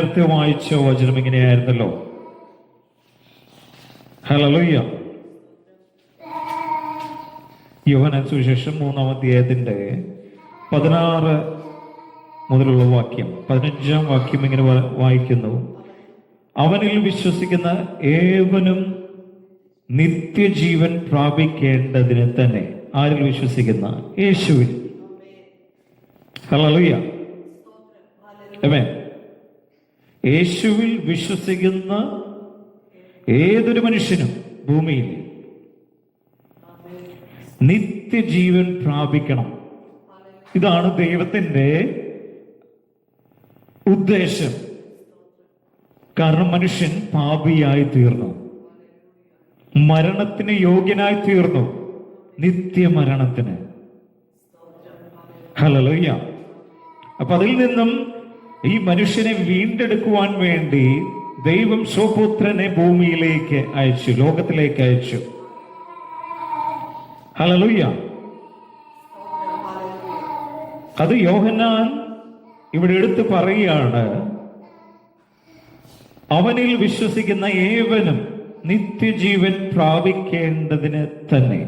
നേരത്തെ വായിച്ച വചനം ഇങ്ങനെയായിരുന്നല്ലോ. ഹല്ലേലൂയ. യോഹന്നാൻ സുവിശേഷം 3-ാം അധ്യായത്തിന്റെ 16 മുതലുള്ള വാക്യം, 15-ാം വാക്യം ഇങ്ങനെ വായിക്കുന്നു: അവനിൽ വിശ്വസിക്കുന്ന ഏവനും നിത്യജീവൻ പ്രാപിക്കേണ്ടതിന് തന്നെ. ആരിൽ വിശ്വസിക്കുന്ന? യേശുവിൽ. ഹല്ലേലൂയ. ആമേൻ. യേശുവിൽ വിശ്വസിക്കുന്ന ഏതൊരു മനുഷ്യനും ഭൂമിയിൽ നിത്യജീവൻ പ്രാപിക്കണം. ഇതാണ് ദൈവത്തിന്റെ ഉദ്ദേശം. കാരണം മനുഷ്യൻ പാപിയായി തീർന്നു, മരണത്തിന് യോഗ്യനായി തീർന്നു, നിത്യമരണത്തിന്. ഹല്ലേലൂയ. അപ്പൊ അതിൽ നിന്നും ഈ മനുഷ്യനെ വീണ്ടെടുക്കുവാൻ വേണ്ടി ദൈവം സ്വപുത്രനെ ഭൂമിയിലേക്ക് അയച്ചു, ലോകത്തിലേക്ക് അയച്ചു. ഹല്ലേലൂയ. അത് യോഹന്നാൻ ഇവിടെ എടുത്തു പറയുകയാണ്, അവനിൽ വിശ്വസിക്കുന്ന ഏവനും നിത്യജീവൻ പ്രാപിക്കേണ്ടതിന് തന്നെ.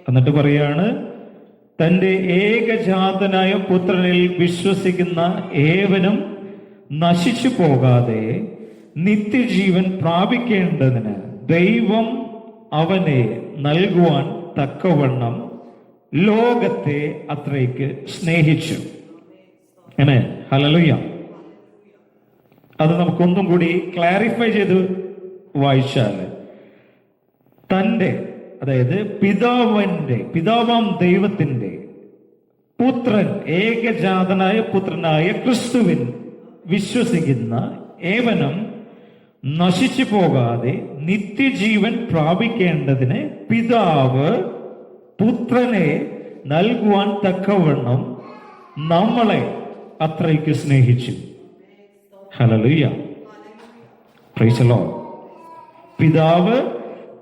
എന്നിട്ട് പറയാണ്, തന്റെ ഏകജാതനായ പുത്രനിൽ വിശ്വസിക്കുന്ന ഏവനും നശിച്ചു പോകാതെ നിത്യജീവൻ പ്രാപിക്കേണ്ടതിന് ദൈവം അവനെ നൽകുവാൻ തക്കവണ്ണം ലോകത്തെ അത്രയ്ക്ക് സ്നേഹിച്ചു. ആമേൻ. ഹല്ലേലൂയ. അത് നമുക്കൊന്നും കൂടി ക്ലാരിഫൈ ചെയ്ത് വായിച്ചാൽ, തന്റെ, അതായത് പിതാവാം ദൈവത്തിന്റെ പുത്രൻ, ഏകജാതനായ പുത്രനായ ക്രിസ്തുവിൻ വിശ്വസിക്കുന്ന ഏവനും നശിച്ചു പോകാതെ നിത്യജീവൻ പ്രാപിക്കേണ്ടതിന് പിതാവ് പുത്രനെ നൽകുവാൻ തക്കവണ്ണം നമ്മളെ അത്രയ്ക്ക് സ്നേഹിച്ചു. ഹല്ലേലൂയ. Praise the Lord. പിതാവ്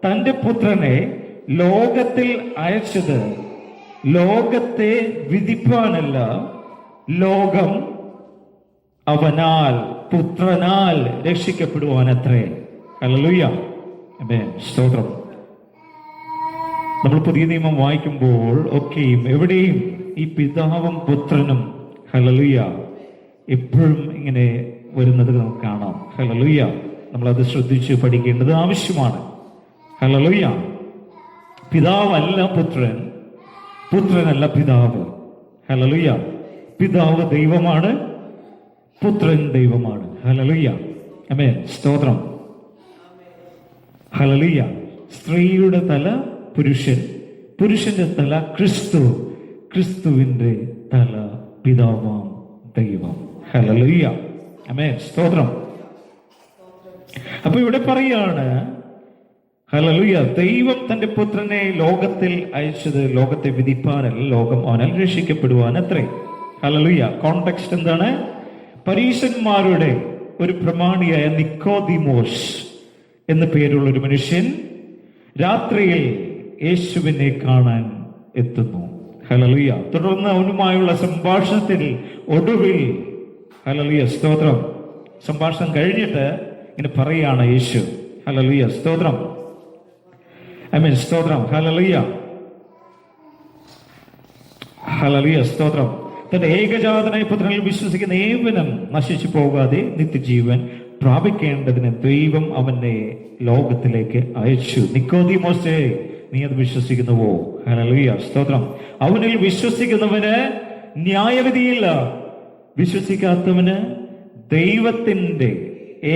തന്റെ പുത്രനെ ലോകത്തിൽ അയച്ചത് ലോകത്തെ വിധിപ്പാനല്ല, ലോകം അവനാൽ, പുത്രനാൽ രക്ഷിക്കപ്പെടുവാനത്രേ. ഹല്ലേലൂയ. ആമേൻ. സ്തോത്രം. നമ്മൾ പുതിയ നിയമം വായിക്കുമ്പോൾ ഒക്കെയും എവിടെയും ഈ പിതാവും പുത്രനും, ഹല്ലേലൂയ, എപ്പോഴും ഇങ്ങനെ വരുന്നത് നമുക്ക് കാണാം. ഹല്ലേലൂയ. നമ്മളത് ശ്രദ്ധിച്ച് പഠിക്കേണ്ടത് ആവശ്യമാണ്. ഹല്ലേലൂയ. പിതാവല്ല പുത്രൻ, പുത്രനല്ല പിതാവ്. ഹല്ലേലൂയ. പിതാവ് ദൈവമാണ്, പുത്രൻ ദൈവമാണ്. ഹല്ലേലൂയ. ആമേൻ. സ്തോത്രം. ഹല്ലേലൂയ. സ്ത്രീയുടെ തല പുരുഷൻ, പുരുഷന്റെ തല ക്രിസ്തു, ക്രിസ്തുവിന്റെ തല പിതാവാം ദൈവം. ഹല്ലേലൂയ. ആമേൻ. സ്തോത്രം. അപ്പൊ ഇവിടെ പറയാണ്, ഹല്ലേലൂയ, ദൈവം തന്റെ പുത്രനെ ലോകത്തിൽ അയച്ചത് ലോകത്തെ വിധിപ്പാനല്ല, ലോകം അവനാൽ രക്ഷിക്കപ്പെടുവാൻ അത്രേ. ഹല്ലേലൂയ. കോണ്ടെക്സ്റ്റ് എന്താണ്? പരീശന്മാരുടെ ഒരു പ്രമാണിയായ നിക്കോദിമോസ് എന്ന പേരുള്ള ഒരു മനുഷ്യൻ രാത്രിയിൽ യേശുവിനെ കാണാൻ എത്തുന്നു. ഹല്ലേലൂയ. തുടർന്ന് അവനുമായുള്ള സംഭാഷണത്തിൽ ഒടുവിൽ, ഹല്ലേലൂയ, സ്തോത്രം, സംഭാഷണം കഴിഞ്ഞിട്ട് ഇങ്ങനെ പറയാണ് യേശു. ഹല്ലേലൂയ. സ്തോത്രം. ആമേൻ. സ്തോത്രം. ഹല്ലേലൂയ. ഹല്ലേലൂയ. സ്തോത്രം. തന്റെ ഏകജാതനായ പുത്രനിൽ വിശ്വസിക്കുന്ന ഏവനും നശിച്ചു പോകാതെ നിത്യജീവൻ പ്രാപിക്കേണ്ടതിന് ദൈവം അവനെ ലോകത്തിലേക്ക് അയച്ചു. നിക്കോദീമോസേ, നീ അത് വിശ്വസിക്കുന്നുവോ? ഹല്ലേലൂയ. സ്തോത്രം. അവനിൽ വിശ്വസിക്കുന്നവന് ന്യായവിധിയില്ല, വിശ്വസിക്കാത്തവന് ദൈവത്തിന്റെ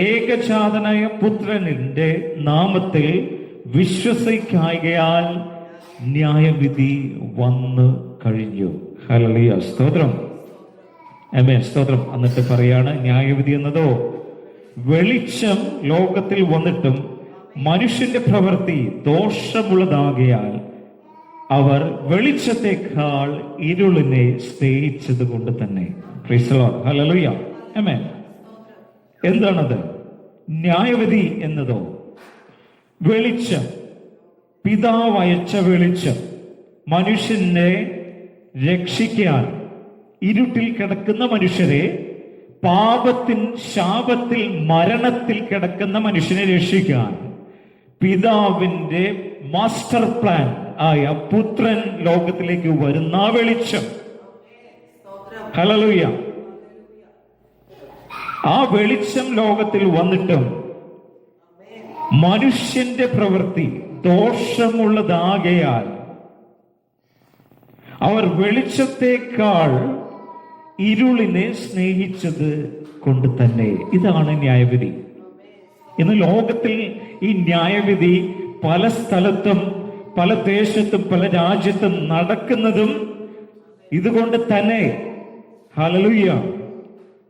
ഏകജാതനായ പുത്രനിന്റെ നാമത്തിൽ വിശ്വസിക്കായകയാൽ ന്യായവിധി വന്നു കഴിഞ്ഞു. ഹല്ലേലൂയ. സ്തോത്രം. ആമേൻ. സ്തോത്രം. എന്നിട്ട് പറയാണ്, ന്യായവിധി എന്നതോ വെളിച്ചം ലോകത്തിൽ വന്നിട്ടും മനുഷ്യന്റെ പ്രവൃത്തി ദോഷമുള്ളതാകയാൽ അവർ വെളിച്ചത്തെക്കാൾ ഇരുളിനെ സ്നേഹിച്ചത് കൊണ്ട് തന്നെ. Price the lord. ഹല്ലേലൂയ. ആമേൻ. എന്താണത്? ന്യായവിധി എന്നതോ വെളിച്ചം, പിതാവ് അയച്ച വെളിച്ചം മനുഷ്യനെ രക്ഷിക്കാൻ, ഇരുട്ടിൽ കിടക്കുന്ന മനുഷ്യരെ പാപത്തിൻ ശാപത്തിൽ മരണത്തിൽ കിടക്കുന്ന മനുഷ്യനെ രക്ഷിക്കാൻ പിതാവിന്റെ മാസ്റ്റർ പ്ലാൻ ആയ പുത്രൻ ലോകത്തിലേക്ക് വരുന്ന വെളിച്ചം. ഹല്ലേലൂയ. ആ വെളിച്ചം ലോകത്തിൽ വന്നിട്ടും മനുഷ്യന്റെ പ്രവൃത്തി ദോഷമുള്ളതാകയാൽ അവർ വെളിച്ചത്തേക്കാൾ ഇരുളിനെ സ്നേഹിച്ചത് കൊണ്ട് തന്നെ. ഇതാണ് ന്യായവിധി. ഇന്ന് ലോകത്തിൽ ഈ ന്യായവിധി പല സ്ഥലത്തും പല ദേശത്തും പല രാജ്യത്തും നടക്കുന്നതും ഇതുകൊണ്ട് തന്നെ. ഹല്ലേലൂയ.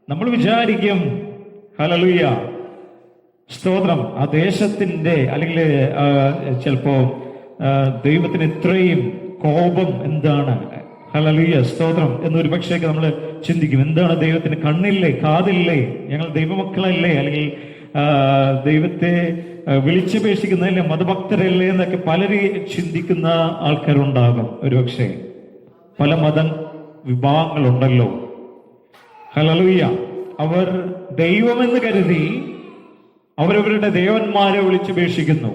നമ്മൾ വിചാരിക്കും ഹല്ലേലൂയ സ്തോത്രം, ആ ദേശത്തിന്റെ അല്ലെങ്കിൽ ചിലപ്പോ ദൈവത്തിന് ഇത്രയും കോപം എന്താണ്, ഹല്ലേലൂയ സ്തോത്രം എന്നൊരു പക്ഷേ നമ്മൾ ചിന്തിക്കും. എന്താണ് ദൈവത്തിന് കണ്ണില്ലേ, കാതില്ലേ, ഞങ്ങൾ ദൈവമക്കളല്ലേ, അല്ലെങ്കിൽ ദൈവത്തെ വിളിച്ചപേക്ഷിക്കുന്നതല്ലേ, മതഭക്തരല്ലേ എന്നൊക്കെ പലരും ചിന്തിക്കുന്ന ആൾക്കാരുണ്ടാകും. ഒരുപക്ഷെ പല മത വിഭാഗങ്ങളുണ്ടല്ലോ. ഹല്ലേലൂയ. അവർ ദൈവമെന്ന് കരുതി അവരവരുടെ ദേവന്മാരെ വിളിച്ചപേക്ഷിക്കുന്നു.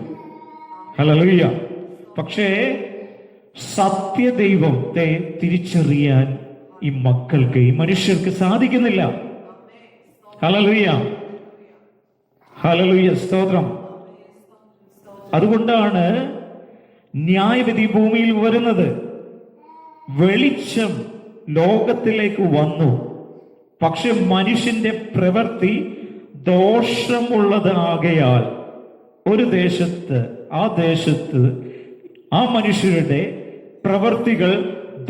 ഹല്ലേലൂയ. പക്ഷേ സത്യദൈവത്തെ തിരിച്ചറിയാൻ ഈ മക്കൾക്ക്, ഈ മനുഷ്യർക്ക് സാധിക്കുന്നില്ല. ഹല്ലേലൂയ. ഹല്ലേലൂയ സ്തോത്രം. അതുകൊണ്ടാണ് ന്യായവിധി ഭൂമിയിൽ വരുന്നത്. വെളിച്ചം ലോകത്തിലേക്ക് വന്നു, പക്ഷെ മനുഷ്യന്റെ പ്രവൃത്തി ദോഷമുള്ളതാകയാൽ ഒരു ദേശത്ത് ആ മനുഷ്യരുടെ പ്രവൃത്തികൾ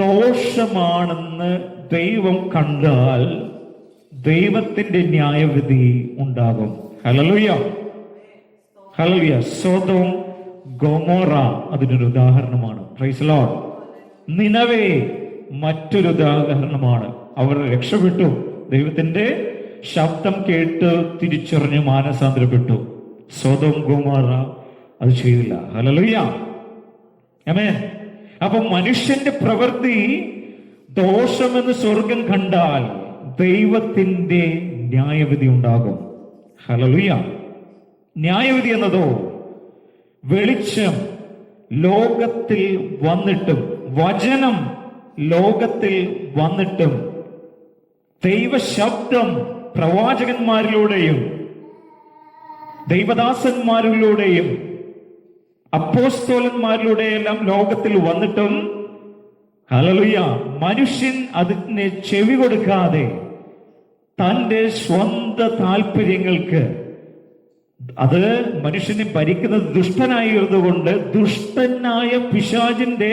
ദോഷമാണെന്ന് ദൈവം കണ്ടാൽ ദൈവത്തിന്റെ ന്യായവിധി ഉണ്ടാകും. ഹല്ലേലൂയ. ഹല്ലേലൂയ. സോദോം ഗൊമോറ അതിനൊരു ഉദാഹരണമാണ്. Price the Lord. നിനവേ മറ്റൊരു ഉദാഹരണമാണ്. അവർ രക്ഷപ്പെട്ടു, ദൈവത്തിന്റെ ശബ്ദം കേട്ട് തിരിച്ചറിഞ്ഞു മാനസാന്തരപ്പെട്ടു. സോദോം ഗൊമോറ അത് ചെയ്തില്ല. ഹല്ലേലൂയ. ആമേൻ. അപ്പൊ മനുഷ്യന്റെ പ്രവൃത്തി ദോഷമെന്ന് സ്വർഗം കണ്ടാൽ ദൈവത്തിന്റെ ന്യായവിധി ഉണ്ടാകും. ഹല്ലേലൂയ. ന്യായവിധി എന്നതോ വെളിച്ചം ലോകത്തിൽ വന്നിട്ടും, വചനം ലോകത്തിൽ വന്നിട്ടും, ദൈവശബ്ദം പ്രവാചകന്മാരിലൂടെയും ദൈവദാസന്മാരിലൂടെയും അപ്പോസ്തലന്മാരിലൂടെയെല്ലാം ലോകത്തിൽ വന്നിട്ടും, ഹല്ലേലൂയ, മനുഷ്യൻ അതിന് ചെവി കൊടുക്കാതെ തന്റെ സ്വന്തം താല്പര്യങ്ങൾക്ക്, അത് മനുഷ്യനെ ഭരിക്കുന്നത് ദുഷ്ടനായിരുന്നുകൊണ്ട് ദുഷ്ടനായ പിശാചിന്റെ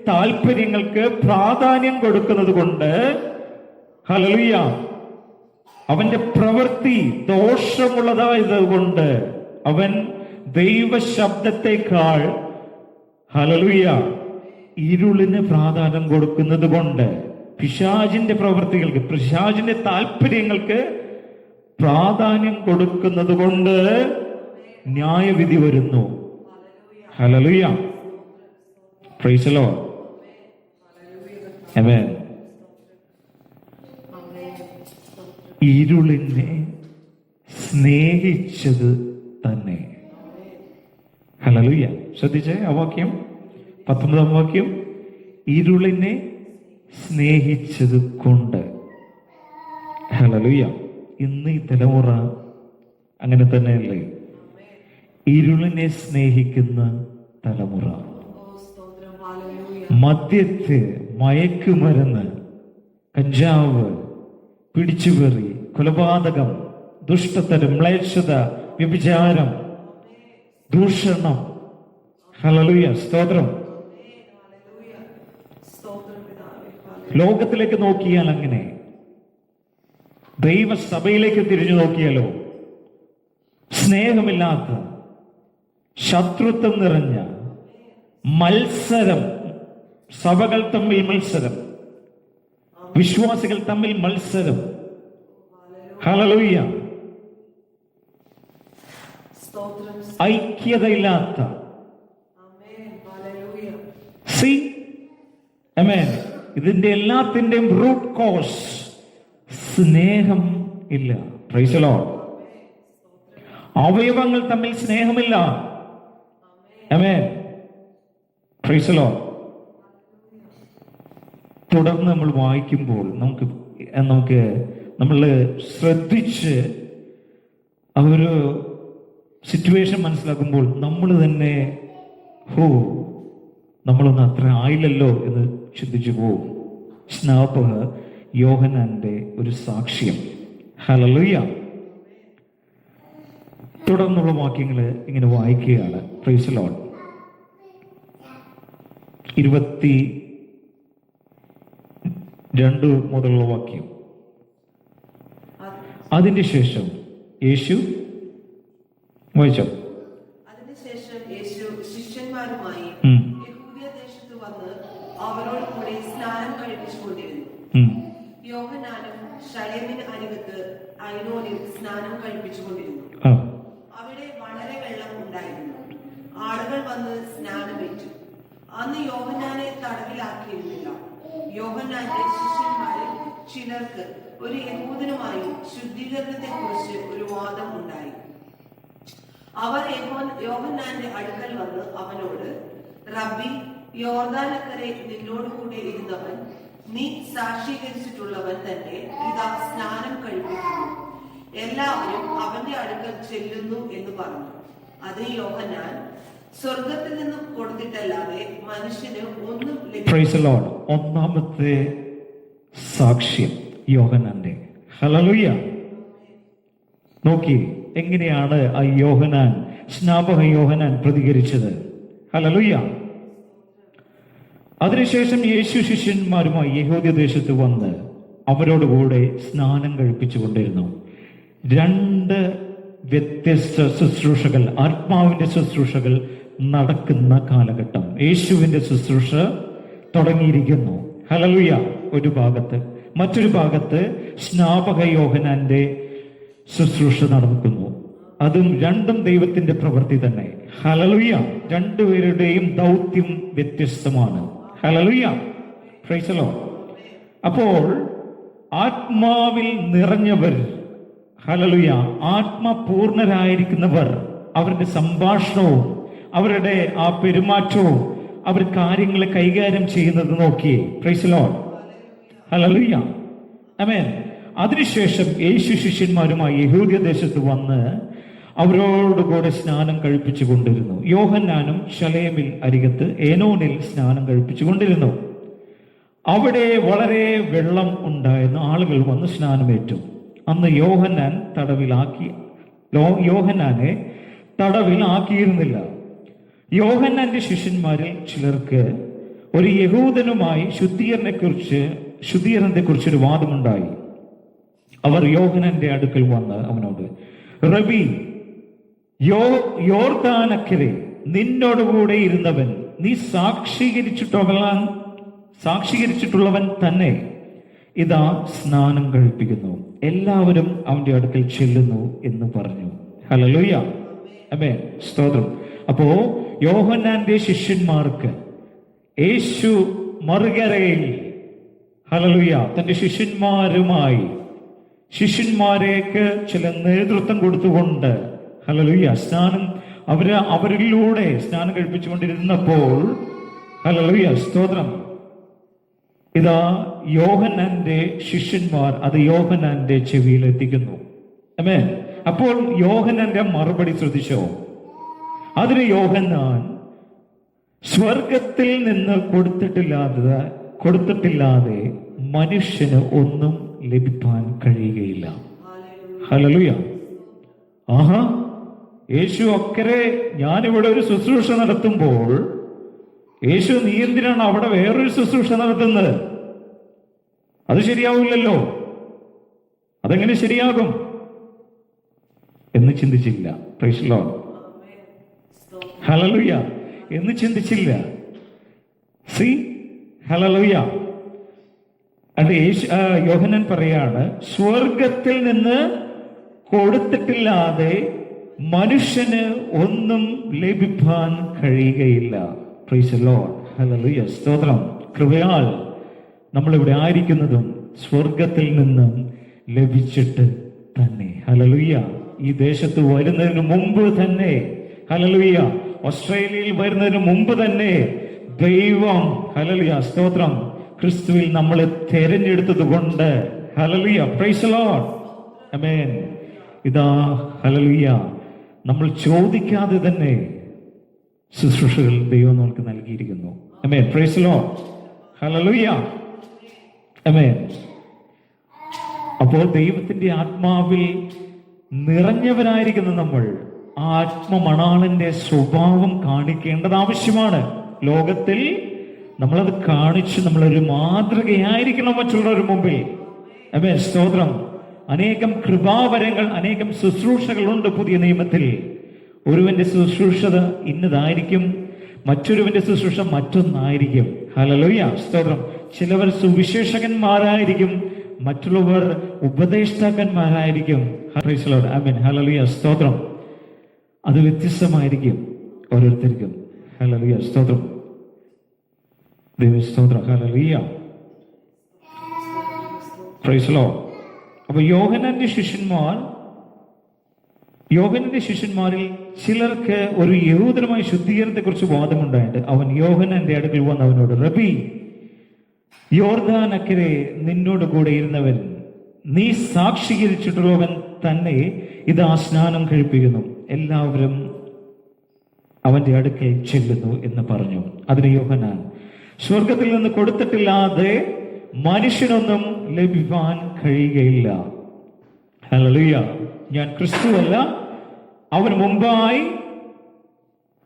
താല്പര്യങ്ങൾക്ക് പ്രാധാന്യം കൊടുക്കുന്നത് കൊണ്ട്, ഹല്ലേലൂയ, അവന്റെ പ്രവൃത്തി ദോഷമുള്ളതായത് കൊണ്ട് അവൻ ദൈവശബ്ദത്തെക്കാൾ, ഹല്ലേലൂയ, ഇരുളിന് പ്രാധാന്യം കൊടുക്കുന്നത് കൊണ്ട്, പിശാചിന്റെ പ്രവൃത്തികൾക്ക്, പിശാചിന്റെ താല്പര്യങ്ങൾക്ക് പ്രാധാന്യം കൊടുക്കുന്നത് കൊണ്ട് ന്യായവിധി വരുന്നു. ഹല്ലേലൂയ. Praise the lord. ആമേൻ. ഇരുളിനെ സ്നേഹിച്ചത് തന്നെ. ഹല്ലേലൂയ. ശ്രദ്ധിച്ചേ ആ വാക്യം, 19-ാം വാക്യം. ഇരുളിനെ സ്നേഹിച്ചത് കൊണ്ട്. ഹല്ലേലൂയ. ഇന്ന് ഈ തലമുറ അങ്ങനെ തന്നെയല്ലേ? ഇരുളിനെ സ്നേഹിക്കുന്ന തലമുറ. മദ്യത്തെ, മയക്കുമരുന്ന്, കഞ്ചാവ്, പിടിച്ചുപറി, കൊലപാതകം, ദുഷ്ടത്തരം, മ്ലേച്ഛത, വ്യഭിചാരം, ദൂഷണം. ഹല്ലേലൂയ സ്തോത്രം. ലോകത്തിലേക്ക് നോക്കിയാൽ അങ്ങനെ, ദൈവസഭയിലേക്ക് തിരിഞ്ഞു നോക്കിയാലോ സ്നേഹമില്ലാത്ത, ശത്രുത്വം നിറഞ്ഞ മത്സരം, സഭകൾ തമ്മിൽ മത്സരം, വിശ്വാസികൾ തമ്മിൽ മത്സരം. ഹല്ലേലൂയ. ഐക്യതയില്ലാത്ത, ഇതിന്റെ എല്ലാത്തിന്റെയും റൂട്ട് കോസ് സ്നേഹം ഇല്ല. Praise the lord. അവയവങ്ങൾ തമ്മിൽ സ്നേഹമില്ല. ആമേൻ. Praise the lord. തുടർന്ന് നമ്മൾ വായിക്കുമ്പോൾ നമുക്ക് നമ്മൾ ശ്രദ്ധിച്ച് ആ ഒരു സിറ്റുവേഷൻ മനസ്സിലാക്കുമ്പോൾ നമ്മൾ തന്നെ നമ്മളൊന്നും അത്ര ആയില്ലല്ലോ എന്ന് ചിന്തിച്ചു പോവും. സ്നാപക യോഹന്നാന്റെ ഒരു സാക്ഷ്യം. ഹല്ലേലൂയ. തുടർന്നുള്ള വാക്യങ്ങൾ ഇങ്ങനെ വായിക്കുകയാണ്. Price the Lord. 22 മുതലുള്ള വാക്യം. അതിന്റെ ശേഷം യേശു വായിച്ചോ. അതിനുശേഷം യേശു ശിഷ്യന്മാരുമായി യഹൂദദേശത്ത് വന്ന് അവരോട് കൂടി സ്നാനം കഴിപ്പിച്ചുകൊണ്ടിരുന്നു. യോഹന്നാനും ശലേമിന് അരികത്ത് ഐനോനിൽ സ്നാനം കഴിപ്പിച്ചുകൊണ്ടിരുന്നു. അവിടെ വളരെ വെള്ളം ഉണ്ടായിരുന്നു. ആളുകൾ വന്ന് സ്നാനമേറ്റു. അന്ന് യോഹന്നാനെ തടവിലാക്കിയിരുന്നില്ല. യോഹന്നാന്റെ ശിഷ്യന്മാരിൽ ചിലർക്ക് ഒരു യഹൂദനുമായി ശുദ്ധീകരണത്തെ കുറിച്ച് ഒരു വാദം ഉണ്ടായി. അവർ യോഹന്നാന്റെ അടുക്കൽ വന്ന് അവനോട്, റബ്ബി, യോർദാനക്കരെ നിന്നോടുകൂടെ ഇരുന്നവൻ, നീ സാക്ഷീകരിച്ചിട്ടുള്ളവൻ തന്നെ ഇതാ സ്നാനം കഴിപ്പിക്കുന്നു. എല്ലാവരും അവന്റെ അടുക്കൽ ചെല്ലുന്നു എന്ന് പറഞ്ഞു. അത് യോഹന്നാൻ, സ്വർഗത്തിൽ നിന്നും കൊടുത്തിട്ടല്ലാതെ മനുഷ്യന് ഒന്നും ലഭിക്കില്ല. ഒന്നാമത്തെ സാക്ഷ്യം യോഹന്നാന്റെ. ഹല്ലേലൂയ. നോക്കി എങ്ങനെയാണ് ആ യോഹന്നാൻ, സ്നാപക യോഹന്നാൻ പ്രതികരിച്ചത്. ഹല്ലേലൂയ. അതിനുശേഷം യേശു ശിഷ്യന്മാരുമായി യഹൂദദേശത്ത് വന്ന് അവരോടുകൂടെ സ്നാനം കഴിപ്പിച്ചുകൊണ്ടിരുന്നു. 2 വ്യത്യസ്ത ശുശ്രൂഷകൾ, ആത്മാവിന്റെ ശുശ്രൂഷകൾ നടക്കുന്ന കാലഘട്ടം. യേശുവിന്റെ ശുശ്രൂഷ തുടങ്ങിയിരിക്കുന്നു. ഹല്ലേലൂയ. ഒരു ഭാഗത്ത്, മറ്റൊരു ഭാഗത്ത് സ്നാപക യോഹന്നാന്റെ ശുശ്രൂഷ നടക്കുന്നു. അതും രണ്ടും ദൈവത്തിന്റെ പ്രവൃത്തി തന്നെ. ഹല്ലേലൂയ. രണ്ടുപേരുടെയും ദൗത്യം വ്യത്യസ്തമാണ്. ഹല്ലേലൂയ. Praise the Lord. അപ്പോൾ ആത്മാവിൽ നിറഞ്ഞവർ, ഹല്ലേലൂയ, ആത്മപൂർണരായിരിക്കുന്നവർ, അവരുടെ സംഭാഷണവും അവരുടെ ആ പെരുമാറ്റവും അവർ കാര്യങ്ങളെ കൈകാര്യം ചെയ്യുന്നത് നോക്കിയേ. Price the lord. ഹല്ലേലൂയ. ആമേൻ. അതിനുശേഷം യേശു ശിഷ്യന്മാരുമായി യഹൂദദേശത്ത് വന്ന് അവരോടുകൂടെ സ്നാനം കഴിപ്പിച്ചു കൊണ്ടിരുന്നു. യോഹന്നാനും ശലേമിൽ അരികത്ത് ഏനോനിൽ സ്നാനം കഴിപ്പിച്ചു കൊണ്ടിരുന്നു. അവിടെ വളരെ വെള്ളം ഉണ്ടായിരുന്ന ആളുകൾ വന്ന് സ്നാനമേറ്റു. അന്ന് യോഹന്നാനെ തടവിൽ ആക്കിയിരുന്നില്ല. യോഹന്നാന്റെ ശിഷ്യന്മാരിൽ ചിലർക്ക് ഒരു യഹൂദനുമായി ശുദ്ധീകരണത്തെക്കുറിച്ച് ഒരു വാദമുണ്ടായി. അവർ യോഹന്നാന്റെ അടുക്കൽ വന്ന് അവനോട്, റബി, യോർദാനക്കരെ നിന്നോടുകൂടെ ഇരുന്നവൻ, നീ സാക്ഷീകരിച്ചിട്ടുള്ളവൻ തന്നെ ഇതാ സ്നാനം കഴിപ്പിക്കുന്നു. എല്ലാവരും അവന്റെ അടുക്കൽ ചെല്ലുന്നു എന്ന് പറഞ്ഞു. ഹല്ലേലൂയ. ആമേൻ. സ്തോത്രം. അപ്പോ യോഹന്നാന്റെ ശിഷ്യന്മാർക്ക് യേശു മറുകരയിൽ, ഹല്ലേലൂയ, തന്റെ ശിഷ്യന്മാരേക്ക് ചില നേതൃത്വം കൊടുത്തുകൊണ്ട്, ഹല്ലേലൂയ, അവരിലൂടെ സ്നാനം കഴിപ്പിച്ചുകൊണ്ടിരുന്നപ്പോൾ, ഹല്ലേലൂയ, സ്തോത്രം, ഇതാ യോഹന്നാന്റെ ശിഷ്യന്മാർ അത് യോഹന്നാന്റെ ചെവിയിൽ എത്തിക്കുന്നു. ആമേൻ. അപ്പോൾ യോഹന്നാന്റെ മറുപടി ശ്രദ്ധിച്ചോ. അതിന് യോഹന്നാൻ, സ്വർഗത്തിൽ നിന്ന് കൊടുത്തിട്ടില്ലാതെ മനുഷ്യന് ഒന്നും ലഭിക്കാൻ കഴിയുകയില്ല. ഹല്ലേലൂയ. ആഹാ, യേശു അക്കരെ ഞാനിവിടെ ഒരു ശുശ്രൂഷ നടത്തുമ്പോൾ, യേശു നീ എന്തിനാണ് അവിടെ വേറൊരു ശുശ്രൂഷ നടത്തുന്നത്? അത് ശരിയാവില്ലല്ലോ, അതെങ്ങനെ ശരിയാകും എന്ന് ചിന്തിച്ചില്ല. Praise the lord. ഹല്ലേലൂയ. എന്ന് ചിന്തിച്ചില്ല. സി, ഹല്ലേലൂയ. അത് യോഹന്നാൻ പറയാണ്, സ്വർഗത്തിൽ നിന്ന് കൊടുത്തിട്ടില്ലാതെ മനുഷ്യന് ഒന്നും ലഭിക്കാൻ കഴിയുകയില്ല. Price the lord. ഹല്ലേലൂയ. സ്തോത്രം. കൃപയാൽ നമ്മളിവിടെ ആയിരിക്കുന്നതും സ്വർഗത്തിൽ നിന്നും ലഭിച്ചിട്ട് തന്നെ. ഹല്ലേലൂയ. ഈ ദേശത്ത് വരുന്നതിന് മുമ്പ് തന്നെ, ഹല്ലേലൂയ, ഓസ്ട്രേലിയയിൽ വരുന്നതിന് മുമ്പ് തന്നെ ദൈവം, ഹല്ലേലൂയ, സ്തോത്രം, ക്രിസ്തുവിൽ നമ്മളെ തെരഞ്ഞെടുത്തത് കൊണ്ട്, ഹല്ലേലൂയ, പ്രൈസ് ദി ലോർഡ്, ആമേൻ. ഇതാ, ഹല്ലേലൂയ, നമ്മൾ ചോദിക്കാതെ തന്നെ ശുശ്രൂഷകൾ ദൈവം നമുക്ക് നൽകിയിരിക്കുന്നു. ആമേൻ, പ്രൈസ് ദി ലോർഡ്, ഹല്ലേലൂയ, ആമേൻ. അപ്പോൾ ദൈവത്തിന്റെ ആത്മാവിൽ നിറഞ്ഞവരായിരിക്കുന്ന നമ്മൾ ആ ആത്മമണാളന്റെ സ്വഭാവം കാണിക്കേണ്ടത് ആവശ്യമാണ്. ലോകത്തിൽ നമ്മളത് കാണിച്ച് നമ്മളൊരു മാതൃകയായിരിക്കണം മറ്റുള്ളവരുടെ മുമ്പിൽ. ആമേൻ, സ്തോത്രം. അനേകം കൃപാവരങ്ങൾ, അനേകം ശുശ്രൂഷകളുണ്ട് പുതിയ നിയമത്തിൽ. ഒരുവന്റെ ശുശ്രൂഷ ഇന്നതായിരിക്കും, മറ്റൊരുവന്റെ ശുശ്രൂഷ മറ്റൊന്നായിരിക്കും. ഹല്ലേലൂയ, സ്തോത്രം. ചിലവർ സുവിശേഷകന്മാരായിരിക്കും, മറ്റുള്ളവർ ഉപദേഷ്ടാക്കന്മാരായിരിക്കും. പ്രൈസ് ദി ലോർഡ്, ആമേൻ, ഹല്ലേലൂയ, സ്തോത്രം. അത് വ്യത്യസ്തമായിരിക്കും ഓരോരുത്തർക്കും. ഹല്ലേലൂയ, സ്തോത്രം, ദൈവ സ്തോത്രം, ഹല്ലേലൂയ, പ്രൈസ് ദി ലോർഡ്. അപ്പൊ യോഹന്നാന്റെ ശിഷ്യന്മാരിൽ ചിലർക്ക് ഒരു യഹൂദനുമായ ശുദ്ധീകരണത്തെ കുറിച്ച് വാദമുണ്ടായിട്ട് അവൻ യോഹന്നാന്റെ അടുക്കൽ വന്ന് അവനോട്, റബി, യോർദാൻ അക്കരെ നിന്നോട് കൂടെ ഇരുന്നവൻ, നീ സാക്ഷീകരിച്ചിട്ടുള്ളവൻ തന്നെ ഇതാ സ്നാനം കഴിപ്പിക്കുന്നു, എല്ലാവരും അവന്റെ അടുക്കൽ ചെല്ലുന്നു എന്ന് പറഞ്ഞു. അതിന് യോഹന്നാൻ, സ്വർഗത്തിൽ നിന്ന് കൊടുത്തിട്ടില്ലാതെ മനുഷ്യനൊന്നും ലഭിക്കാൻ കഴിയുകയില്ല. ഹല്ലേലൂയ. ഞാൻ ക്രിസ്തുവല്ല, അവന് മുമ്പായി,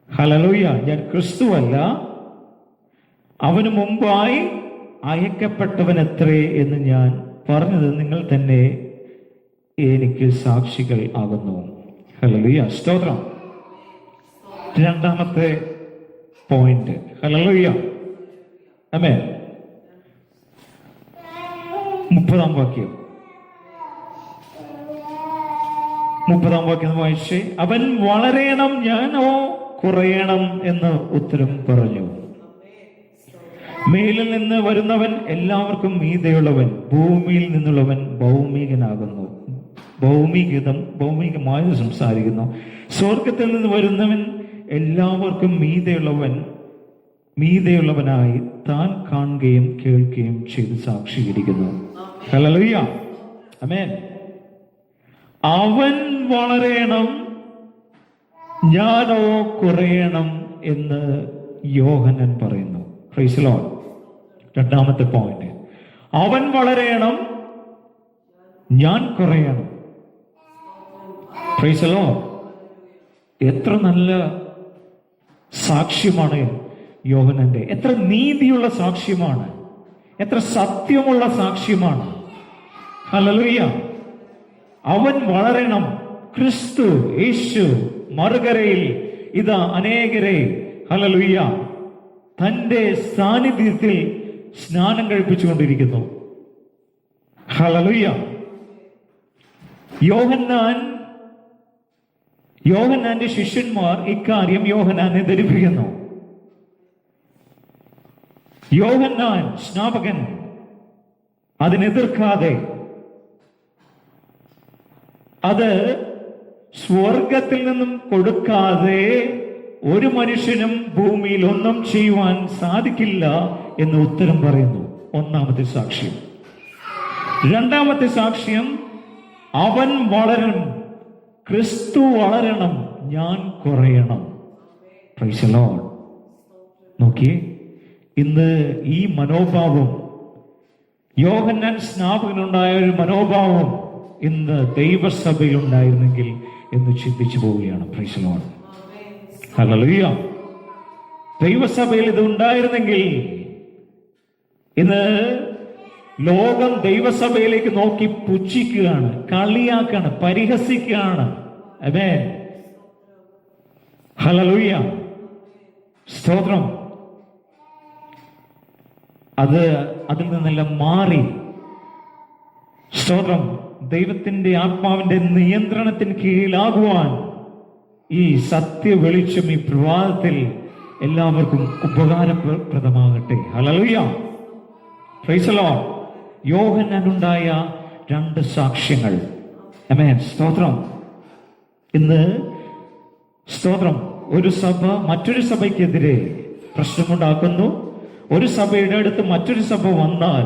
ഹല്ലേലൂയ, ഞാൻ ക്രിസ്തുവല്ല, അവന് മുമ്പായി അയക്കപ്പെട്ടവൻ എത്രേ എന്ന് ഞാൻ പറഞ്ഞത് നിങ്ങൾ തന്നെ എനിക്ക് സാക്ഷികൾ ആകുന്നു. ഹല്ലേലൂയ, സ്തോത്രം. രണ്ടാമത്തെ പോയിന്റ്, ഹല്ലേലൂയ, ആമേൻ. 30-ാം വാക്യം വായിച്ചേ. അവൻ വളരേണം, ഞാനോ കുറയണം എന്ന് ഉത്തരം പറഞ്ഞു. മേലിൽ നിന്ന് വരുന്നവൻ എല്ലാവർക്കും മീതെയുള്ളവൻ, ഭൂമിയിൽ നിന്നുള്ളവൻ ഭൗമികനാകുന്നു. ഭൗമികമായത് സംസാരിക്കുന്നു. സ്വർഗത്തിൽ നിന്ന് വരുന്നവൻ എല്ലാവർക്കും മീതെയുള്ളവനായി താൻ കാണുകയും കേൾക്കുകയും ചെയ്ത് സാക്ഷീകരിക്കുന്നു. ഹല്ലേലൂയ, ആമേൻ. അവൻ വളരേണം, ഞാനോ കുറയണം എന്ന് യോഹന്നാൻ പറയുന്നു. Price the Lord. രണ്ടാമത്തെ പോയിന്റ്, അവൻ വളരേണം, ഞാൻ കുറയണം. Praise the Lord. എത്ര നല്ല സാക്ഷ്യമാണ് യോഹന്നാന്റെ! എത്ര നീതിയുള്ള സാക്ഷ്യമാണ്, എത്ര സത്യമുള്ള സാക്ഷ്യമാണ്. ഹല്ലേലൂയ. അവൻ വളരണം. ക്രിസ്തു യേശു മറുകരയിൽ ഇതാ അനേകരെ, ഹല്ലേലൂയ, തന്റെ സാന്നിധ്യത്തിൽ സ്നാനം കഴിപ്പിച്ചുകൊണ്ടിരിക്കുന്നു. ഹല്ലേലൂയ. യോഹന്നാന്റെ ശിഷ്യന്മാർ ഇക്കാര്യം യോഹന്നാനെ ധരിപ്പിക്കുന്നു. യോഹന്നാൻ സ്നാപകൻ അതിനെതിർക്കാതെ, അത് സ്വർഗത്തിൽ നിന്നും കൊടുക്കാതെ ഒരു മനുഷ്യനും ഭൂമിയിൽ ഒന്നും ചെയ്യുവാൻ സാധിക്കില്ല എന്ന് ഉത്തരം പറയുന്നു. ഒന്നാമത്തെ സാക്ഷ്യം. രണ്ടാമത്തെ സാക്ഷ്യം, അവൻ വളരണം, ക്രിസ്തു വളരണം, ഞാൻ കുറയണം. Praise the Lord. നോക്കിയേ, ഇന്ന് ഈ മനോഭാവം, യോഹന്നാൻ സ്നാപകനുണ്ടായ ഒരു മനോഭാവം ഇന്ന് ദൈവസഭയിൽ ഉണ്ടായിരുന്നെങ്കിൽ എന്ന് ചിന്തിച്ചു പോവുകയാണ്. Price the lord. ഹല്ലേലൂയ. ദൈവസഭയിൽ ഇത് ഉണ്ടായിരുന്നെങ്കിൽ ഇന്ന് ലോകം ദൈവസഭയിലേക്ക് നോക്കി പുച്ഛിക്കുകയാണ്, കളിയാക്കാണ്, പരിഹസിക്കുകയാണ്. ആമേൻ, ഹല്ലേലൂയ, സ്തോത്രം. അതിൽ നിന്നെല്ലാം മാറി, സ്തോത്രം, ദൈവത്തിന്റെ ആത്മാവിന്റെ നിയന്ത്രണത്തിന് കീഴിലാകുവാൻ ഈ സത്യ വെളിച്ചം ഈ പ്രഭാതത്തിൽ എല്ലാവർക്കും ഉപകാരപ്രദമാകട്ടെ. ഹല്ലേലൂയ, പ്രൈസ് ദി ലോർഡ്. യോഹന്നാനുണ്ടായ രണ്ട് സാക്ഷ്യങ്ങൾ, ആമേൻ. സ്തോത്രം. ഇന്ന് സ്തോത്രം, ഒരു സഭ മറ്റൊരു സഭയ്ക്കെതിരെ പ്രശ്നമുണ്ടാക്കുന്നു. ഒരു സഭയുടെ അടുത്ത് മറ്റൊരു സഭ വന്നാൽ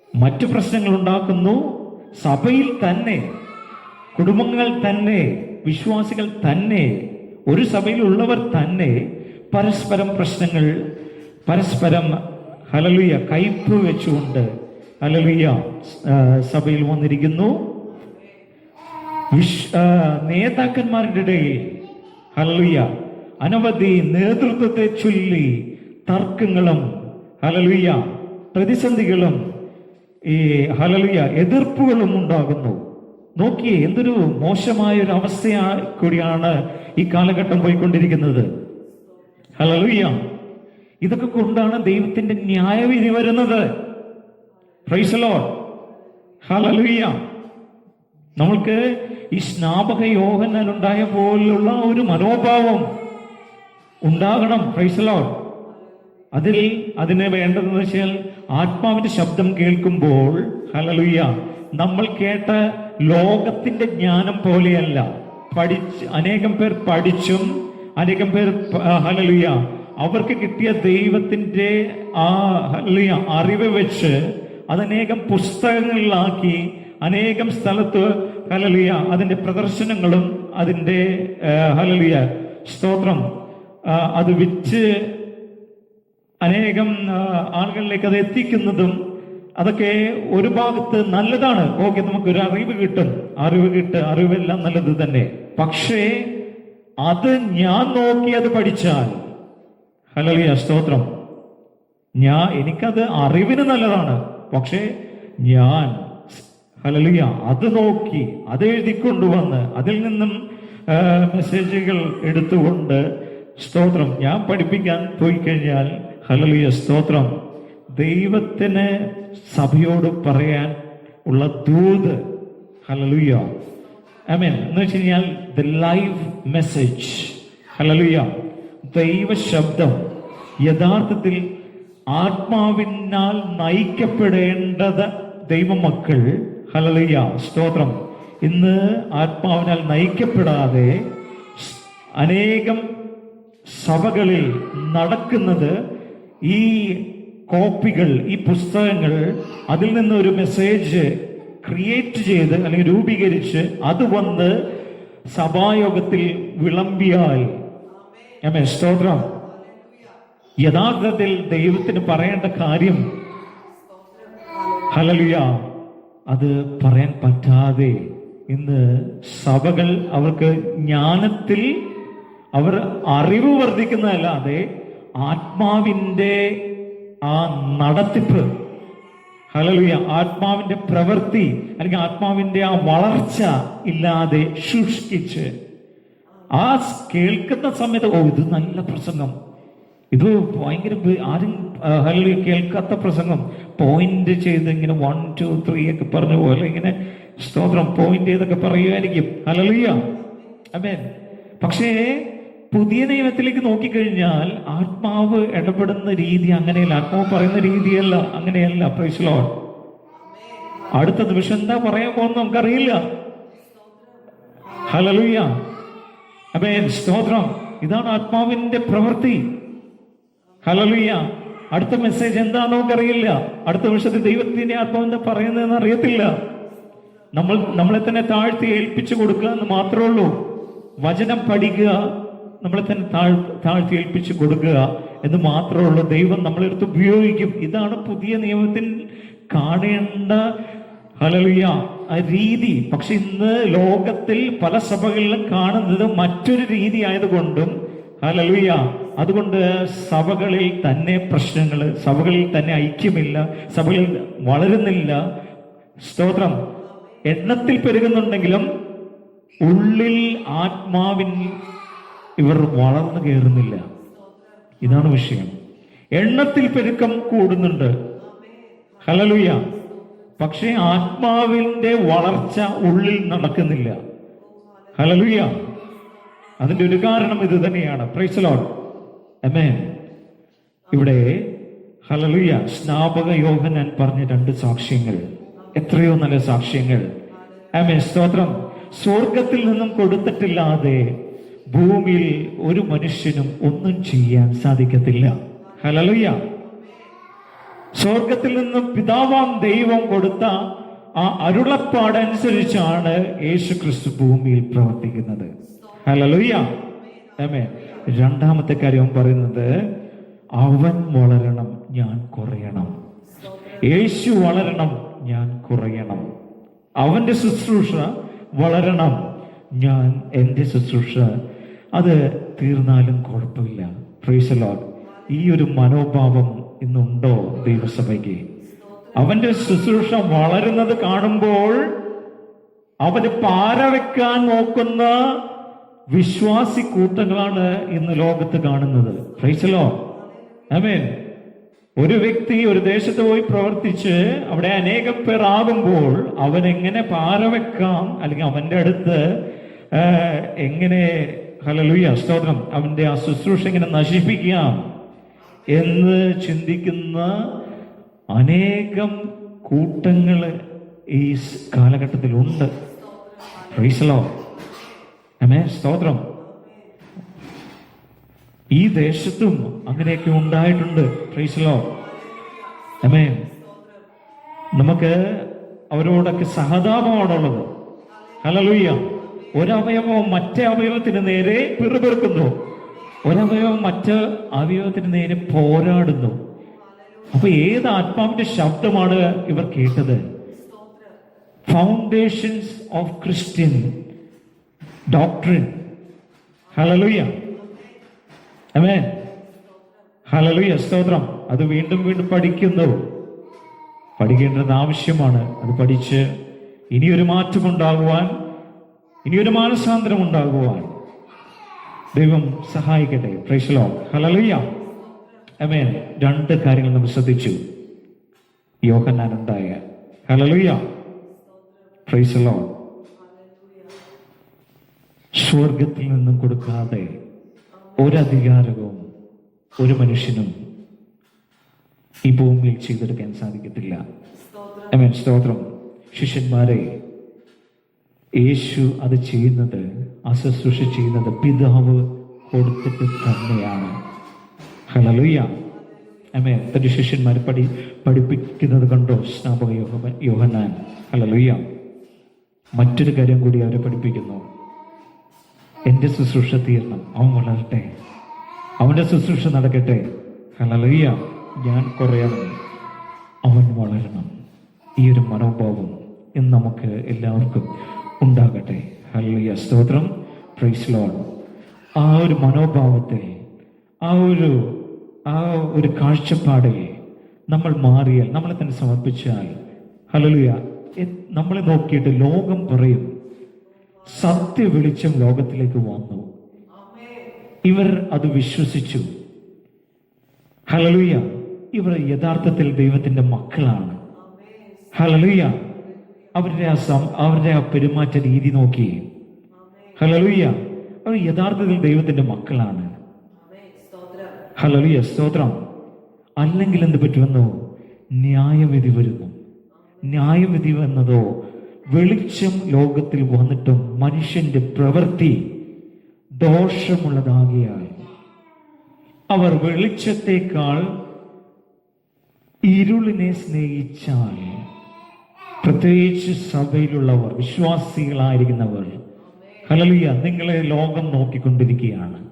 മറ്റു പ്രശ്നങ്ങൾ ഉണ്ടാക്കുന്നു. സഭയിൽ തന്നെ, കുടുംബങ്ങൾ തന്നെ, വിശ്വാസികൾ തന്നെ, ഒരു സഭയിലുള്ളവർ തന്നെ പരസ്പരം പ്രശ്നങ്ങൾ, പരസ്പരം ഹല്ലേലൂയ കയ്പ് വെച്ചുകൊണ്ട് ഹല്ലേലൂയ സഭയിൽ വന്നിരിക്കുന്നു. നേതാക്കന്മാരുടെ ഇടയിൽ ഹല്ലേലൂയ അനവധി നേതൃത്വത്തെ ചൊല്ലി തർക്കങ്ങളും ഹല്ലേലൂയ പ്രതിസന്ധികളും ഈ ഹല്ലേലൂയ എതിർപ്പുകളും ഉണ്ടാകുന്നു. നോക്കിയേ, എന്തൊരു മോശമായ ഒരു അവസ്ഥയാ കൂടിയാണ് ഈ കാലഘട്ടം പോയിക്കൊണ്ടിരിക്കുന്നത്. ഹല്ലേലൂയ. ഇതൊക്കെ കൊണ്ടാണ് ദൈവത്തിന്റെ ന്യായവിധി വരുന്നത്. Price the lord. ഹല്ലേലൂയ. നമ്മൾക്ക് ഈ സ്നാപക യോഹന്നാൻ ഉണ്ടായ പോലുള്ള ഒരു മനോഭാവം ഉണ്ടാകണം. Price the Lord. അതിന് വേണ്ടതെന്ന് വെച്ചാൽ ആത്മാവിന്റെ ശബ്ദം കേൾക്കുമ്പോൾ ഹല്ലേലൂയ നമ്മൾ കേട്ട ലോകത്തിന്റെ ജ്ഞാനം പോലെയല്ല. അനേകം പേർ പഠിച്ചും അനേകം പേർ ഹല്ലേലൂയ അവർക്ക് കിട്ടിയ ദൈവത്തിന്റെ ആ ഹല്ലേലൂയ അറിവ് വെച്ച് അതനേകം പുസ്തകങ്ങളിലാക്കി അനേകം സ്ഥലത്ത് ഹല്ലേലൂയ അതിന്റെ പ്രദർശനങ്ങളും അതിന്റെ ഹല്ലേലൂയ സ്തോത്രം അത് വിറ്റ് അനേകം ആളുകളിലേക്ക് അത് എത്തിക്കുന്നതും അതൊക്കെ ഒരു ഭാഗത്ത് നല്ലതാണ്. ഓക്കെ, നമുക്കൊരു അറിവെല്ലാം നല്ലത് തന്നെ. പക്ഷേ അത് ഞാൻ നോക്കി അത് പഠിച്ചാൽ ഹല്ലേലൂയ സ്തോത്രം, എനിക്കത് അറിവിന് നല്ലതാണ്. പക്ഷേ ഞാൻ ഹല്ലേലൂയ അത് നോക്കി അത് എഴുതിക്കൊണ്ടുവന്ന് അതിൽ നിന്നും മെസ്സേജുകൾ എടുത്തുകൊണ്ട് സ്തോത്രം ഞാൻ പഠിപ്പിക്കാൻ പോയി കഴിഞ്ഞാൽ ഹല്ലേലൂയ സ്തോത്രം, ദൈവത്തിന് സഭയോട് പറയാൻ ഉള്ള ദൂത് ഹല്ലേലൂയ ആമേൻ എന്ന് വെച്ച് കഴിഞ്ഞാൽ ദ ലൈവ് മെസ്സേജ് ഹല്ലേലൂയ, ദൈവ ശബ്ദം യഥാർത്ഥത്തിൽ ആത്മാവിനാൽ നയിക്കപ്പെടേണ്ടത് ദൈവമക്കൾ ഹല്ലേലൂയ സ്തോത്രം ഇന്ന് ആത്മാവിനാൽ നയിക്കപ്പെടാതെ അനേകം സഭകളിൽ നടക്കുന്നത് ഈ കോപ്പികൾ, ഈ പുസ്തകങ്ങൾ, അതിൽ നിന്ന് ഒരു മെസ്സേജ് ക്രിയേറ്റ് ചെയ്ത് അല്ലെങ്കിൽ രൂപീകരിച്ച് അത് വന്ന് സഭായോഗത്തിൽ വിളമ്പിയാൽ ആമേൻ സ്തോത്രം യഥാർത്ഥത്തിൽ ദൈവത്തിന് പറയേണ്ട കാര്യം ഹല്ലേലൂയ അത് പറയാൻ പറ്റാതെ ഇന്ന് സഭകൾ അവർക്ക് ജ്ഞാനത്തിൽ അവർ അറിവ് വർദ്ധിക്കുന്നതല്ലാതെ ആത്മാവിന്റെ ആ നടത്തിപ്പ് ഹല്ലേലൂയ ആത്മാവിന്റെ പ്രവൃത്തി അല്ലെങ്കിൽ ആത്മാവിന്റെ ആ വളർച്ച ഇല്ലാതെ ശുഷ്കിച്ച് ആ കേൾക്കുന്ന സമയത്ത് ഇത് നല്ല പ്രസംഗം, ഇത് ഭയങ്കര ആരും ഹല്ലേലൂയ കേൾക്കാത്ത പ്രസംഗം, പോയിന്റ് ചെയ്ത് ഇങ്ങനെ 1 2 3 ഒക്കെ പറഞ്ഞ പോലെ ഇങ്ങനെ സ്തോത്രം പോയിന്റ് ചെയ്തൊക്കെ പറയുമായിരിക്കും ഹല്ലേലൂയ ആമേൻ. പക്ഷേ പുതിയ നിയമത്തിലേക്ക് നോക്കിക്കഴിഞ്ഞാൽ ആത്മാവ് ഇടപെടുന്ന രീതി അങ്ങനെയല്ല, ആത്മാവ് പറയുന്ന രീതിയല്ല, അങ്ങനെയല്ല. Praise lord. അടുത്ത നിമിഷം എന്താ പറയാൻ പോകുന്നത് നമുക്കറിയില്ല. ഹല്ലേലൂയ ആമേൻ സ്തോത്രം. ഇതാണ് ആത്മാവിന്റെ പ്രവൃത്തി. ഹല്ലേലൂയ. അടുത്ത മെസ്സേജ് എന്താണെന്ന് നമുക്കറിയില്ല. അടുത്ത നിമിഷത്തിൽ ദൈവത്തിന്റെ ആത്മാവിന്റെ പറയുന്നതെന്ന് അറിയത്തില്ല. നമ്മളെ തന്നെ താഴ്ത്തി ഏൽപ്പിച്ചു കൊടുക്കുക എന്ന് മാത്രമേ ഉള്ളൂ. വചനം പഠിക്കുക, നമ്മളെ തന്നെ താഴ്ത്തി ഏൽപ്പിച്ചു കൊടുക്കുക എന്ന് മാത്രമേ ഉള്ളൂ. ദൈവം നമ്മളെടുത്ത് ഉപയോഗിക്കും. ഇതാണ് പുതിയ നിയമത്തിൽ കാണേണ്ട ഹല്ലേലൂയ രീതി. പക്ഷെ ഇന്ന് ലോകത്തിൽ പല സഭകളിലും കാണുന്നത് മറ്റൊരു രീതി ആയതുകൊണ്ടും ഹല്ലേലൂയ അതുകൊണ്ട് സഭകളിൽ തന്നെ പ്രശ്നങ്ങൾ, സഭകളിൽ തന്നെ ഐക്യമില്ല, സഭകളിൽ വളരുന്നില്ല. സ്തോത്രം. എണ്ണത്തിൽ പെരുകുന്നുണ്ടെങ്കിലും ഉള്ളിൽ ആത്മാവിൻ ഇവർ വളർന്നു കയറുന്നില്ല. ഇതാണ് വിഷയം. എണ്ണത്തിൽ പെരുക്കം കൂടുന്നുണ്ട് ഹല്ലേലൂയ, പക്ഷേ ആത്മാവിന്റെ വളർച്ച ഉള്ളിൽ നടക്കുന്നില്ല. ഹല്ലേലൂയ. അതിന്റെ ഒരു കാരണം ഇത് തന്നെയാണ്. പ്രൈസ് ദി ലോർഡ് ആമേൻ. ഇവിടെ ഹല്ലേലൂയ സ്നാപക യോഹന്നാൻ പറഞ്ഞ 2 സാക്ഷ്യങ്ങൾ, എത്രയോ നല്ല സാക്ഷ്യങ്ങൾ. ആമേൻ. സ്തോത്രം. സ്വർഗത്തിൽ നിന്നും കൊടുത്തിട്ടില്ലാതെ ഭൂമിയിൽ ഒരു മനുഷ്യനും ഒന്നും ചെയ്യാൻ സാധിക്കത്തില്ല. ഹല്ലേലൂയ. സ്വർഗത്തിൽ നിന്നും പിതാവാം ദൈവം കൊടുത്ത ആ അരുളപ്പാടനുസരിച്ചാണ് യേശു ക്രിസ്തു ഭൂമിയിൽ പ്രവർത്തിക്കുന്നത്. ഹല്ലേലൂയ. ആമേൻ. രണ്ടാമത്തെ കാര്യം പറയുന്നത്, അവൻ വളരണം, ഞാൻ കുറയണം. യേശു വളരണം, ഞാൻ കുറയണം. അവന്റെ ശുശ്രൂഷ വളരണം, ഞാൻ എന്റെ ശുശ്രൂഷ അത് തീർന്നാലും കുഴപ്പമില്ല. Price the Lord. ഈ ഒരു മനോഭാവം ഇന്നുണ്ടോ ദൈവസഭയ്ക്ക്? അവന്റെ ശുശ്രൂഷ വളരുന്നത് കാണുമ്പോൾ അവന് പാര വെക്കാൻ നോക്കുന്ന വിശ്വാസി കൂട്ടങ്ങളാണ് ഇന്ന് ലോകത്ത് കാണുന്നത്. Praise the lord. ആമേൻ. ഒരു വ്യക്തി ഒരു ദേശത്ത് പോയി പ്രവർത്തിച്ച് അവിടെ അനേകം പേർ ആകുമ്പോൾ അവൻ എങ്ങനെ പാര വെക്കാം, അല്ലെങ്കിൽ അവന്റെ അടുത്ത് എങ്ങനെ, ഹല്ലേലൂയ, സ്തോത്രം, അവന്റെ ആ ശുശ്രൂഷ എങ്ങനെ നശിപ്പിക്കാം എന്ന് ചിന്തിക്കുന്ന അനേകം കൂട്ടങ്ങൾ ഈ കാലഘട്ടത്തിലുണ്ട്. Praise the lord. ആമേൻ. സ്തോത്രം. ഈ ദേശത്തും അങ്ങനെയൊക്കെ ഉണ്ടായിട്ടുണ്ട്. Praise the lord. ആമേൻ. നമുക്ക് അവരോടൊക്കെ സഹതാപമാണുള്ളത്. ഹല്ലേലൂയ. ഒരവയവം മറ്റേ അവയവത്തിന് നേരെ പിറുപിറുക്കുന്നു, ഒരവയവം മറ്റ് അവയവത്തിന് നേരെ പോരാടുന്നു. അപ്പൊ ഏത് ആത്മാവിന്റെ ശബ്ദമാണ് ഇവർ കേട്ടത്? Foundations of Christian doctrine. Hallelujah. ആമേൻ. ഹല്ലേലൂയ. സ്തോത്രം. അത് വീണ്ടും വീണ്ടും പഠിക്കുന്നു. പഠിക്കേണ്ടത് ആവശ്യമാണ്. അത് പഠിച്ച് ഇനിയൊരു മാറ്റമുണ്ടാകുവാൻ, ഇനിയൊരു മാനസാന്തരം ഉണ്ടാകുവാൻ ദൈവം സഹായിക്കട്ടെ. Price the lord. ഹല്ലേലൂയ. ആമേൻ. രണ്ട് കാര്യങ്ങൾ നമ്മൾ ശ്രദ്ധിച്ചു. യോഹന്നാനുണ്ടായ, ഹല്ലേലൂയ, പ്രൈസ് ദി ലോർഡ്, സ്വർഗത്തിൽ നിന്നും കൊടുക്കാതെ ഒരധികാരവും ഒരു മനുഷ്യനും ഈ ഭൂമിയിൽ ചെയ്തെടുക്കാൻ സാധിക്കത്തില്ല. ആമേൻ. സ്തോത്രം. ശിഷ്യന്മാരെ, യേശു അത് ചെയ്യുന്നത്, ആ ശുശ്രൂഷ ചെയ്യുന്നത് പിതാവ് കൊടുത്തിട്ട് തന്നെയാണ്. ഹല്ലേലൂയ. ആമേൻ. തന്റെ ശിഷ്യന്മാരെ പഠിപ്പിക്കുന്നത് കണ്ടോ സ്നാപക യോഹന്നാൻ? ഹല്ലേലൂയ. മറ്റൊരു കാര്യം കൂടി അവരെ പഠിപ്പിക്കുന്നു. എന്റെ ശുശ്രൂഷ തീരണം, അവൻ വളരട്ടെ, അവന്റെ ശുശ്രൂഷ നടക്കട്ടെ. ഹല്ലേലൂയ. ഞാൻ കുറയണം, അവൻ വളരണം. ഈ ഒരു മനോഭാവം ഇന്ന് നമുക്ക് എല്ലാവർക്കും ഉണ്ടാകട്ടെ. ഹല്ലേലൂയ. സ്തോത്രം. Price the Lord. ആ ഒരു മനോഭാവത്തെ, ആ ഒരു കാഴ്ചപ്പാടെ നമ്മൾ മാറിയാൽ, നമ്മളെ തന്നെ സമർപ്പിച്ചാൽ, ഹല്ലേലൂയ, നമ്മളെ നോക്കിയിട്ട് ലോകം പറയും, സത്യ വെളിച്ചം ലോകത്തിലേക്ക് വന്നു. ഇവർ അത് വിശ്വസിച്ചു. ഹല്ലേലൂയ. ഇവർ യഥാർത്ഥത്തിൽ ദൈവത്തിന്റെ മക്കളാണ്. ഹല്ലേലൂയ. അവരുടെ ആ പെരുമാറ്റ രീതി നോക്കി, ഹല്ലേലൂയ, അവർ യഥാർത്ഥത്തിൽ ദൈവത്തിന്റെ മക്കളാണ്. ഹല്ലേലൂയ. സ്തോത്രം. അല്ലെങ്കിൽ എന്ത് പറ്റുമെന്നോ? ന്യായവിധി വരുന്നു. ന്യായവിധി വന്നതോ, വെളിച്ചം ലോകത്തിൽ വന്നിട്ടും മനുഷ്യന്റെ പ്രവൃത്തി ദോഷമുള്ളതാകിയാൽ അവർ വെളിച്ചത്തെക്കാൾ ഇരുളിനെ സ്നേഹിച്ചാൽ, പ്രത്യേകിച്ച് സഭയിലുള്ളവർ, വിശ്വാസികളായിരിക്കുന്നവർ, ഹല്ലേലൂയ, നിങ്ങളെ ലോകം നോക്കിക്കൊണ്ടിരിക്കുകയാണ്.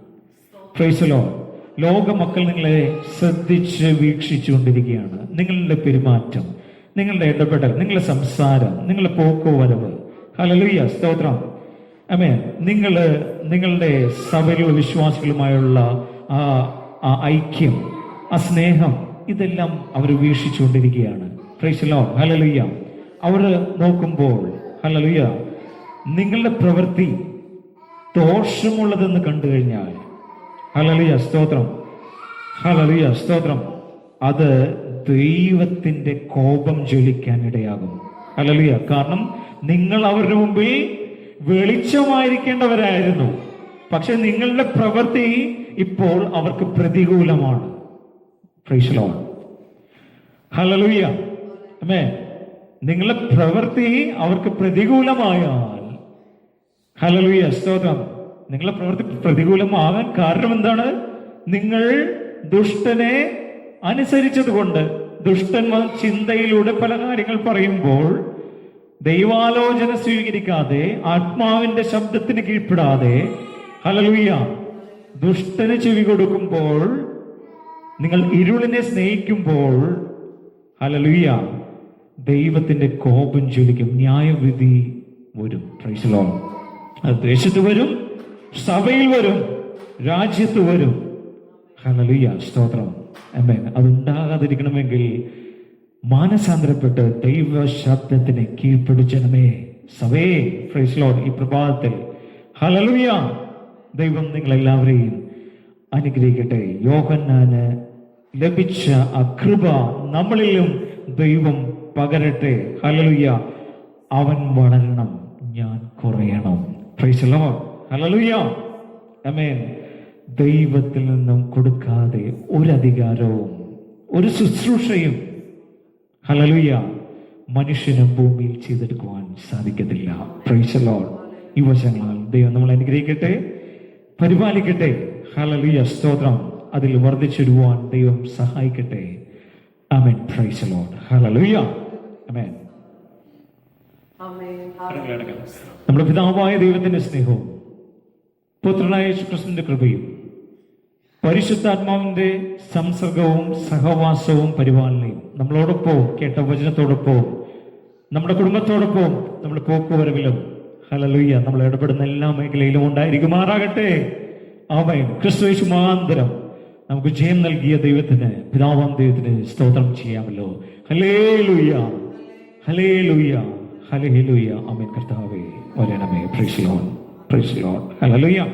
Price the Lord. ലോകമക്കൾ നിങ്ങളെ ശ്രദ്ധിച്ച് വീക്ഷിച്ചുകൊണ്ടിരിക്കുകയാണ്. നിങ്ങളുടെ പെരുമാറ്റം, നിങ്ങളുടെ ഇടപെടൽ, നിങ്ങളുടെ സംസാരം, നിങ്ങളുടെ പോക്കുവരവ്, ഹല്ലേലൂയ, സ്തോത്രം, ആമേൻ, നിങ്ങളുടെ സഭയിലുള്ള വിശ്വാസികളുമായുള്ള ആ ഐക്യം, ആ സ്നേഹം, ഇതെല്ലാം അവർ വീക്ഷിച്ചുകൊണ്ടിരിക്കുകയാണ്. Praise the lord. ഹല്ലേലൂയ. അവർ നോക്കുമ്പോൾ, ഹല്ലേലൂയ, നിങ്ങളുടെ പ്രവൃത്തി ദോഷമുള്ളതെന്ന് കണ്ടു കഴിഞ്ഞാൽ, ഹല്ലേലൂയ, സ്തോത്രം, ഹല്ലേലൂയ, സ്തോത്രം, അത് ദൈവത്തിന്റെ കോപം ജ്വലിക്കാൻ ഇടയാകും. ഹല്ലേലൂയ. കാരണം നിങ്ങൾ അവരുടെ മുമ്പിൽ വെളിച്ചമായിരിക്കേണ്ടവരായിരുന്നു, പക്ഷെ നിങ്ങളുടെ പ്രവൃത്തി ഇപ്പോൾ അവർക്ക് പ്രതികൂലമാണ്. Praise the lord. ഹല്ലേലൂയ. ആമേൻ. നിങ്ങളുടെ പ്രവൃത്തി അവർക്ക് പ്രതികൂലമായാൽ, ഹല്ലേലൂയ, സ്തോത്രം, നിങ്ങളുടെ പ്രവൃത്തി പ്രതികൂലമാകാൻ കാരണം എന്താണ്? നിങ്ങൾ ദുഷ്ടനെ അനുസരിച്ചതുകൊണ്ട്. ദുഷ്ടന്മാർ ചിന്തയിലൂടെ പല കാര്യങ്ങൾ പറയുമ്പോൾ ദൈവാലോചന സ്വീകരിക്കാതെ, ആത്മാവിന്റെ ശബ്ദത്തിന് കീഴ്പ്പെടാതെ, ഹല്ലേലൂയ, ദുഷ്ടന് ചെവി കൊടുക്കുമ്പോൾ, നിങ്ങൾ ഇരുളിനെ സ്നേഹിക്കുമ്പോൾ, ഹല്ലേലൂയ, ദൈവത്തിന്റെ കോപം ജ്വലിക്കും, ന്യായവിധി വരും. Price the Lord. അത് ദേശത്ത് വരും, സഭയിൽ വരും, രാജ്യത്ത് വരും. ഹല്ലേലൂയ, സ്തോത്രം, ആമേൻ. അതുണ്ടാകാതിരിക്കണമെങ്കിൽ മാനസാന്തരപ്പെട്ട് ദൈവ ശബ്ദത്തിന് കീഴ്പ്പിടിച്ചണമേ സഭയെ. Price the Lord. ഈ പ്രഭാതത്തിൽ ഹല്ലേലൂയ, ദൈവം നിങ്ങളെല്ലാവരെയും അനുഗ്രഹിക്കട്ടെ. യോഹന്നാന് ലഭിച്ച ആ കൃപ നമ്മളിലും ദൈവം പകരട്ടെ. ഹല്ലേലൂയ. അവൻ വളരണം, ഞാൻ കുറയണം. Praise the lord. ഹല്ലേലൂയ, ആമേൻ. ദൈവത്തിൽ നിന്നും കൊടുക്കാതെ ഒരു അധികാരവും ഒരു ശുശ്രൂഷയും, ഹല്ലേലൂയ, മനുഷ്യന് ഭൂമിയിൽ ചെയ്തെടുക്കുവാൻ സാധിക്കത്തില്ല. Price the Lord. ഈ വചനങ്ങളാൽ ദൈവം നമ്മളെ അനുഗ്രഹിക്കട്ടെ, പരിപാലിക്കട്ടെ. ഹല്ലേലൂയ, സ്തോത്രം. അതിൽ വർദ്ധിച്ചിടുവാൻ ദൈവം സഹായിക്കട്ടെ. ആമേൻ. Praise the lord. ഹല്ലേലൂയ, ആമേൻ. ആമേൻ. നമ്മുടെ പിതാവായ ദൈവത്തിന്റെ സ്നേഹവും പുത്രനായ യേശുക്രിസ്തുവിന്റെ കൃപയും പരിശുദ്ധാത്മാവിന്റെ സംസർഗവും സഹവാസവും പരിപാലനയും നമ്മളോടൊപ്പം, കേട്ട വചനത്തോടൊപ്പം, നമ്മുടെ കുടുംബത്തോടൊപ്പം, നമ്മുടെ പോക്കുവരവിലും, ഹല്ലേലൂയ, നമ്മൾ ഇടപെടുന്ന എല്ലാ മേഖലയിലും ഉണ്ടായിരിക്കുമാറാകട്ടെ. ആമേൻ. ക്രിസ്തു യേശു മുഖാന്തരം നമുക്ക് ജയം നൽകിയ ദൈവത്തിന്, പിതാവാം ദൈവത്തിന് സ്തോത്രം ചെയ്യാമല്ലോ. ഹല്ലേലൂയ, ഹല്ലേലൂയ, ഹല്ലേലൂയ. ആമേൻ. കർത്താവേ വരണമേ. Praise the lord, praise the lord. Hallelujah.